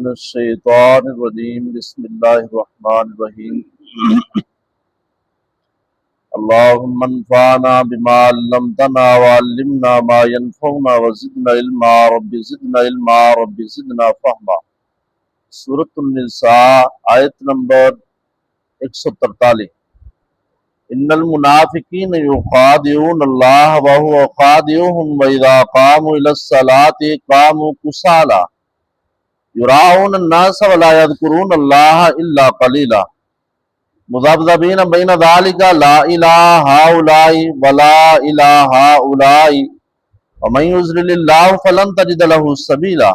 من الشیطان الرجیم بسم اللہ الرحمن الرحیم اللہم انفعنا بما علمتنا وعلمنا ما ينفعنا وزدنا علما رب زدنا علما رب زدنا فہما۔ سورۃ النساء آیت نمبر 143۔ ان المنافقین یخادعون اللہ وهو خادعهم واذا قاموا الى الصلاة قاموا کسالى یراؤن الناس ولا یذکرون اللہ الا قلیلا مذبذبین بین ذلک لا الہ ہؤلاء ولا الہ ہؤلاء ومن یضلل اللہ فلن تجد له سبیلا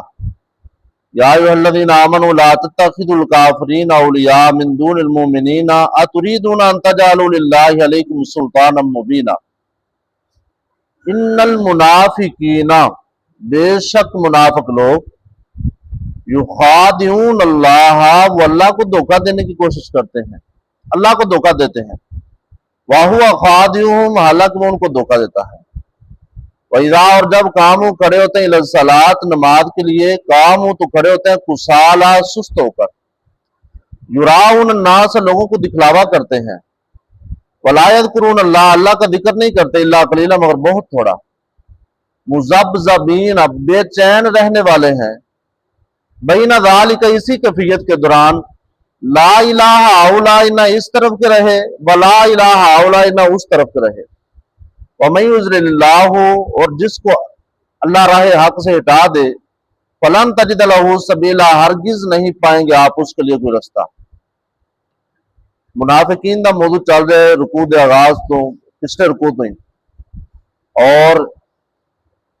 یا ایھا الذین آمنوا لا تتخذوا الکافرین اولیاء من دون المؤمنین اتریدون ان تجعلوا للہ علیکم سلطانا مبینا۔ ان المنافقین بے شک منافق لوگ یخادعون اللہ وہ اللہ کو دھوکہ دینے کی کوشش کرتے ہیں، اللہ کو دھوکہ دیتے ہیں، وَهُوَ خَادِعُهُمْ حالانکہ وہ ان کو دھوکہ دیتا ہے۔ وَإِذَا اور جب قاموا کھڑے ہوتے ہیں الی الصلاۃ نماز کے لیے، قاموا تو کھڑے ہوتے ہیں کسالى سست ہو کر، یراؤن الناس لوگوں کو دکھلاوا کرتے ہیں، ولا یذکرون اللہ اللہ کا ذکر نہیں کرتے الا قلیلا مگر بہت تھوڑا، مذبذبین اب بے چین رہنے والے ہیں، بین ذالک اسی کیفیت کے دوران، لا الہ ہؤلاء نہ اس طرف کے رہے ولا الہ ہؤلاء نہ اس طرف کے رہے، ومن یضلل اللہ اور جس کو اللہ راہ حق سے ہٹا دے، فلن تجد له سبیلا ہرگز نہیں پائیں گے آپ اس کے لیے کوئی رستہ۔ منافقین دا موضوع چل رہا ہے رکوع دے آغاز تو پچھلے رکوع تو ہی، اور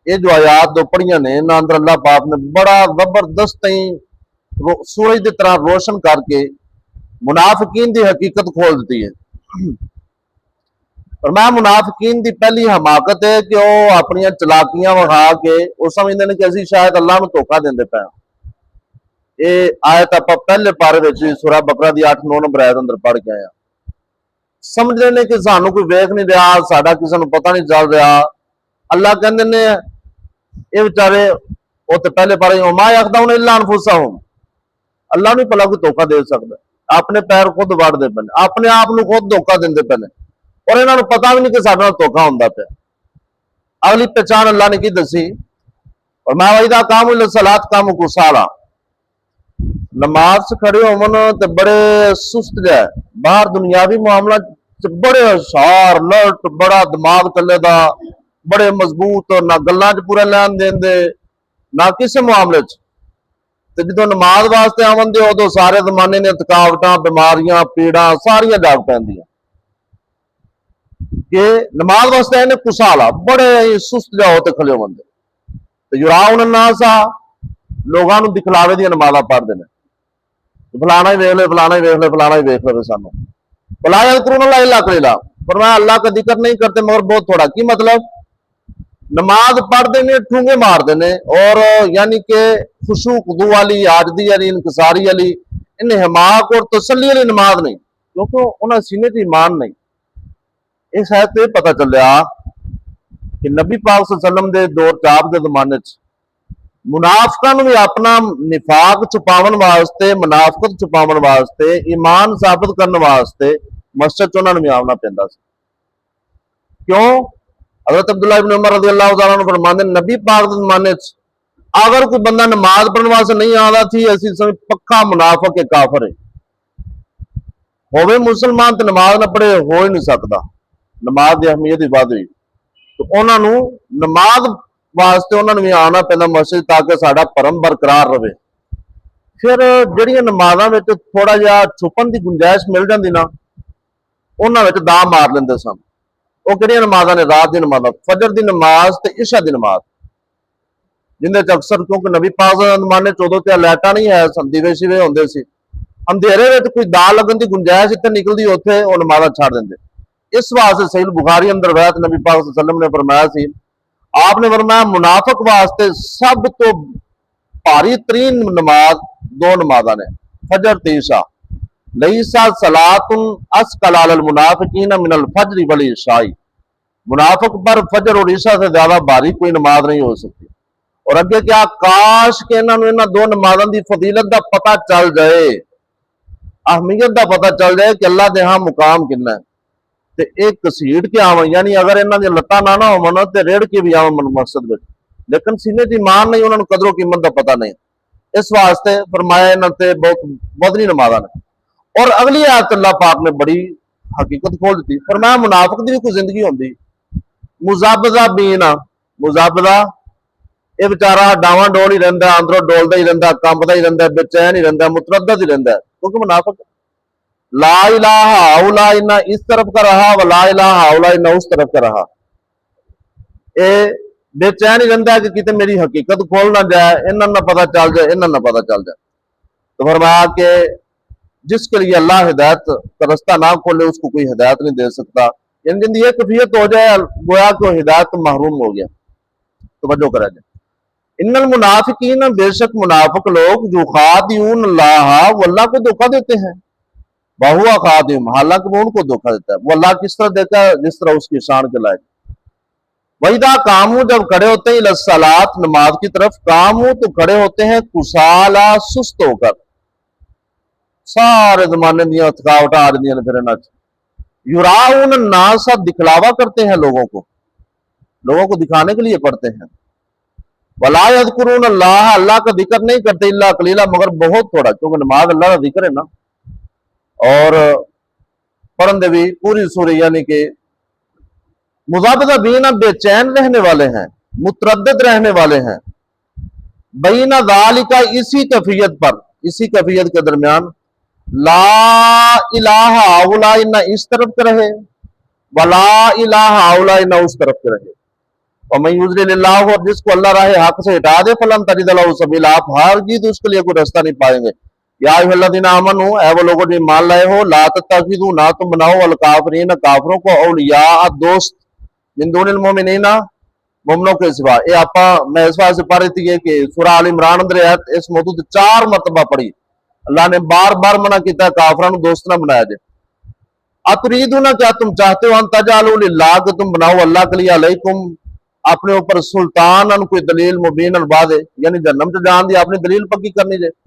یہ جو آیات دو پڑھیاں نے انہاں اندر اللہ پاک نے بڑا زبردست سورج دی طرح روشن کر کے منافقین دی حقیقت کھول دیتی ہے۔ اور میں منافقین دی پہلی حماقت ہے کہ وہ اپنی چلاکیاں وہا کے وہ سمجھتے ہیں کہ اسی شاید اللہ نو دھوکہ دیندے پے ہاں۔ یہ آیت آپ پہلے پارے وچ سورہ بقرہ دی 8-9 نمبر آیت اندر پڑھ کے آیا، سمجھتے ہیں کہ سانو کوئی ویکھ نہیں رہا، ساڈا کسی نو پتہ نہیں چل رہا۔ اللہ کہندے نے یہ بیچارے وہ تو پہلے پارے وما یخدعون الا انفسہم، اللہ نہیں پلا کوئی دھوکہ دے سکتا، اپنے پیر خود وڑ دے پے، اپنے آپ نو خود دھوکہ دیندے پے، اور انہاں نو پتہ بھی نہیں کہ ساڈے نال دھوکہ ہوندا پیا۔ اگلی پہچان اللہ نے کی دسی، اور ما وَإِذَا قَامُوا إِلَى الصَّلَاةِ قَامُوا كُسَالَى، نماز سے کھڑے ہون تے بڑے سست جائے، باہر دنیاوی معاملہ بڑے ہوشیار لرٹ، بڑا دماغ چلے دا، بڑے مضبوط، نہ گلاں چ پورا لین دین دے نہ کسی معاملے چ، تے جدوں نماز واسطے آون دے ادو سارے زمانے نے تھکاوٹاں بیماریاں پیڑاں ساریاں جاگ پیندیاں کہ نماز واسطے نے کسالا بڑے سست جا ہوتے کھلے ہون دے، تے یراؤن الناس لوگاں نو دکھلاوے دی نمازاں پڑھدے نے، فلانا ہی ویکھ لے فلانا ہی ویکھ لے فلانا ہی ویکھ لے سانو، ولا یذکرون اللہ الا قلیلا، فرمایا اللہ کا ذکر نہیں کرتے مگر بہت تھوڑا۔ کی مطلب؟ نماز پڑھتے نے ٹھونگے مار دینے، اور یعنی کہ خشوع خضوع والی، عاجزی والی، انکساری والی، انہیں حماق اور تسلی والی نماز نہیں، کیونکہ انہاں سینے چ ایمان نہیں۔ اس حد تو یہ پتہ چلیا کہ نبی پاک صلی اللہ علیہ وسلم دے دور چاپ دے زمانے چ منافقاں نوں بھی اپنا نفاق چھپاون واسطے، منافقت چھپاون واسطے، ایمان ثابت کرنے واسطے مسجد چ انہاں نوں بھی آونا پیندا سی۔ کیوں؟ حضرت عبداللہ ابن عمر رضی اللہ تعالیٰ عنہ فرماندے نبی پاک دے زمانے چ اگر کوئی بندہ نماز پڑھنے واسطے نہیں آندا تھی اسی سمجھ پکا منافق کے کافر ہے، ہوے مسلمان تے نماز نہ پڑھے ہو ہی نہیں سکتا، نماز دی اہمیت ہی ود ہوئی، تو انہاں نوں نماز واسطے انہاں نوں بھی آنا پیندا مسجد تاکہ ساڈا پرم برقرار رہے۔ پھر جڑیاں نمازاں وچ تھوڑا جہا چھپن دی گنجائش مل جاندی نا، انہاں وچ دا مار لیندے سن۔ وہ کہڑیاں نمازاں نے؟ رات دی نماز، فجر دی نماز تے عشاء دی نماز، جن دے اکثر کیونکہ نبی پاک دے زمانے چودوں تے لائٹاں نہیں ہے سن، دیوے شیوے ہوندے سی، اندھیرے وچ کوئی دا لگن دی گنجائش اتنے نکلدی اوتھے وہ نمازاں چھڑ دیندے۔ اس واسطے صحیح بخاری اندر روایت نبی پاک صلی اللہ علیہ وسلم نے فرمایا سی، آپ نے فرمایا منافق واسطے سب تو بھاری ترین نماز دو نمازاں نے، فجر تے عشاء، لیسا صلاۃ اثقل علی المنافقین من الفجر والعشاء، منافق پر فجر اور عشاء سے زیادہ بھاری کوئی نماز نہیں ہو سکتی۔ اور اگے کیا کاش کہ انہوں دو نمازوں کی فضیلت دا پتہ چل جائے، اہمیت دا پتہ چل جائے کہ اللہ دے ہاں مقام کنا ہے تے ایک کسیٹ کے آون، یعنی اگر انہاں دی لتاں نہ ہون تے ریڑ کے بھی آون مقصد وچ، لیکن سینے دی ایمان نہیں، انہاں نوں قدر و قیمت دا پتہ نہیں، اس واسطے فرمایا انہاں تے بہت بدنی نمازاں نے۔ اور اگلی آیت اللہ پاک نے بڑی حقیقت کھول دیتی، فرمایا منافق دی بھی کوئی زندگی ہوندی، مزابزہ بینا، مزابزہ یہ بیچارہ ڈاواں ڈول ہی رہندا، اندروں ڈولدا ہی رہندا، کمبدا ہی رہندا، بے چین ہی رہندا، متردد ہی رہندا، کیونکہ منافق لا الہ الا نہ اس طرف کا رہا ولا الہ الا نہ اس طرف کا رہا، اے بے چین ہی رہندا ہے کہ کتے میری حقیقت کھول نہ جائے، انہاں نہ پتہ چل جائے، انہاں نہ پتہ چل جائے۔ تو فرمایا کہ جس کے لیے اللہ ہدایت کا رستہ نہ کھولے اس کو کوئی ہدایت نہیں دے سکتا، یعنی جن یہ کیفیت ہو جائے گویا کہ ہدایت محروم ہو گیا۔ توجہ کرا جائے، ان المنافقین، بے شک منافق لوگ، جو خادعون اللہ، وہ اللہ کو دھوکہ دیتے ہیں، وہو خادعہم، حالانکہ وہ ان کو دھوکہ دیتا ہے۔ وہ اللہ کس طرح دیتا ہے؟ جس طرح اس کی شان کے لائق۔ وَإِذَا قَامُوا، جب کھڑے ہوتے ہیں، إِلَى الصَّلَاةِ، نماز کی طرف، قاموا تو کھڑے ہوتے ہیں، کسالى، سست ہو کر، سارے زمانے دیا تھکاوٹاں آ رہی ہیں پھر انہاں یراؤن الناس، دکھلاوا کرتے ہیں لوگوں کو دکھانے کے لیے پڑھتے ہیں، ولا یذکرون اللہ، اللہ کا ذکر نہیں کرتے، الا قلیلا، مگر بہت تھوڑا، کیونکہ نماز اللہ کا ذکر ہے نا، اور پڑھن دے بھی پوری سورہ، یعنی کہ مذابذہ بینا، بے چین رہنے والے ہیں، متردد رہنے والے ہیں، بین ذالک، اسی کیفیت پر، اسی کیفیت کے درمیان، لا الہ الا، نہ اس طرف کے رہے، ولا الہ الا، نہ اس طرف کے رہے، ومن یضلل اللہ، اور جس کو اللہ راہ حق سے ہٹا دے، فلن تجد له سبیلا، آپ ہرگز اس کے لیے کوئی رستہ نہیں پائیں گے۔ یا ایھا الذین آمنوا، اے وہ لوگوں جو ایمان لائے ہو، لا تتخذوا، نہ تم بناؤ، الکافرین، کافروں کو، اولیاء، دوست، من دون المؤمنین، مومنوں کے سوا۔ یہ آپ میں اس واسطے پڑھ رہی تھی کہ سورہ آل عمران اندر اس موضوع 4 مرتبہ پڑھی، اللہ نے بار بار منع کیتا ہے کافروں کو دوست نہ بنایا جائے۔ اتریدون، کیا تم چاہتے ہو، ان تجعلوا للہ، کہ تم بناؤ اللہ کے لیے، علیکم، اپنے اوپر، سلطان، کوئی دلیل مبین واضح، یعنی جہنم سے جان دی اپنی دلیل پکی کرنی جائے۔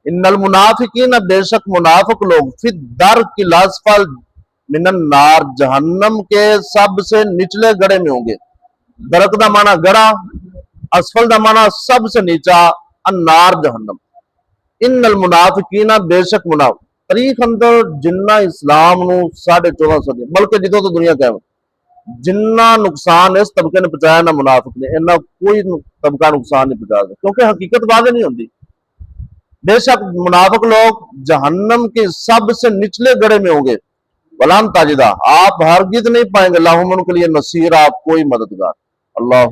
ان المنافقین، بے شک منافق لوگ، فی الدرک الاسفل من النار، جہنم کے سب سے نچلے گڑھے میں ہوں گے۔ درک دا معنی گڑھا، اسفل دا معنی سب سے نیچا، النار جہنم۔ ان المنافقین، بے شک منافق، تاریخ اندر جنہ اسلام نو 14.5 صدی، بلکہ جدوں تو دنیا قائم، جنہ نقصان اس طبقے نے پہنچایا نہ منافق نے، انہاں کوئی طبقہ نقصان نہیں پہنچا سکتا، کیونکہ حقیقت واضح نہیں ہوندی۔ بے شک منافق لوگ جہنم کے سب سے نچلے گڑھے میں ہوں گے، ولن تجدہ، آپ ہرگز نہیں پائیں گے، لہم ان کے لیے نصیر، آپ کوئی مددگار۔ اللہ